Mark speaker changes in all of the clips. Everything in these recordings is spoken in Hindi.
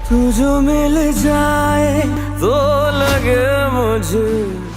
Speaker 1: तू जो मिल जाए तो लगे मुझे।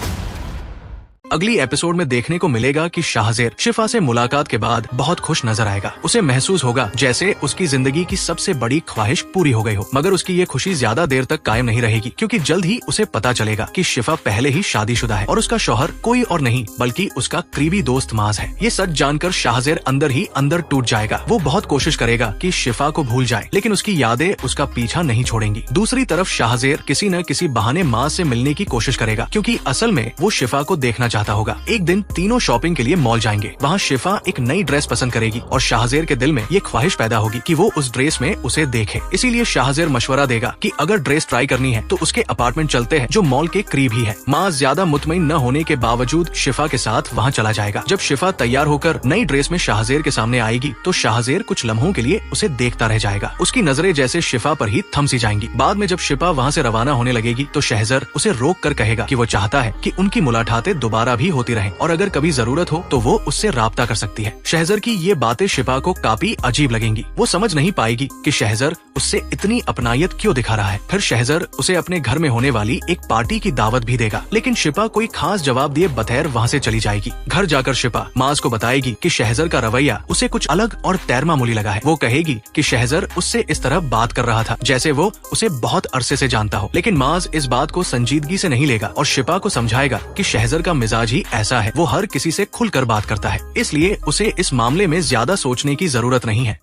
Speaker 2: अगली एपिसोड में देखने को मिलेगा कि शाहजेर शिफा से मुलाकात के बाद बहुत खुश नजर आएगा। उसे महसूस होगा जैसे उसकी जिंदगी की सबसे बड़ी ख्वाहिश पूरी हो गई हो। मगर उसकी ये खुशी ज्यादा देर तक कायम नहीं रहेगी, क्योंकि जल्द ही उसे पता चलेगा कि शिफा पहले ही शादीशुदा है और उसका शौहर कोई और नहीं बल्कि उसका करीबी दोस्त माज है। ये सच जानकर शाहजेर अंदर ही अंदर टूट जाएगा। वो बहुत कोशिश करेगा कि शिफा को भूल जाए, लेकिन उसकी यादें उसका पीछा नहीं छोड़ेंगी। दूसरी तरफ शाहजेर किसी न किसी बहाने माज से मिलने की कोशिश करेगा, क्योंकि असल में वो शिफा को देखना चाहता होगा। एक दिन तीनों शॉपिंग के लिए मॉल जाएंगे। वहाँ शिफा एक नई ड्रेस पसंद करेगी और शाहजेर के दिल में ये ख्वाहिश पैदा होगी कि वो उस ड्रेस में उसे देखे। इसीलिए शाहजेर मशवरा देगा कि अगर ड्रेस ट्राई करनी है तो उसके अपार्टमेंट चलते हैं जो मॉल के करीब ही है। माज ज्यादा मुतमईन न होने के बावजूद शिफा के साथ वहाँ चला जाएगा। जब शिफा तैयार होकर नई ड्रेस में शाहजेर के सामने आएगी तो शाहजेर कुछ लम्हों के लिए उसे देखता रह जाएगा। उसकी नजरें जैसे शिफा पर ही थम सी जाएंगी। बाद में जब शिफा वहाँ से रवाना होने लगेगी तो शहजर उसे रोक कर कहेगा कि वो चाहता है कि उनकी मुलाकातें दोबारा भी होती रहें और अगर कभी जरूरत हो तो वो उससे राब्ता कर सकती है। शहजर की ये बातें शिफा को काफी अजीब लगेंगी। वो समझ नहीं पाएगी कि शहजर उससे इतनी अपनायत क्यों दिखा रहा है। फिर शहजर उसे अपने घर में होने वाली एक पार्टी की दावत भी देगा, लेकिन शिफा कोई खास जवाब दिए बगैर वहाँ से चली जाएगी। घर जाकर शिफा माज को बताएगी कि शहजर का रवैया उसे कुछ अलग और तैरमामूली लगा है। वो कहेगी कि शहजर उससे इस तरह बात कर रहा था जैसे वो उसे बहुत अरसे से जानता हो, लेकिन माज इस बात को संजीदगी से नहीं लेगा और शिफा को समझाएगा कि शहजर का मिजाज ही ऐसा है। वो हर किसी से खुलकर बात करता है, इसलिए उसे इस मामले में ज्यादा सोचने की जरूरत नहीं है।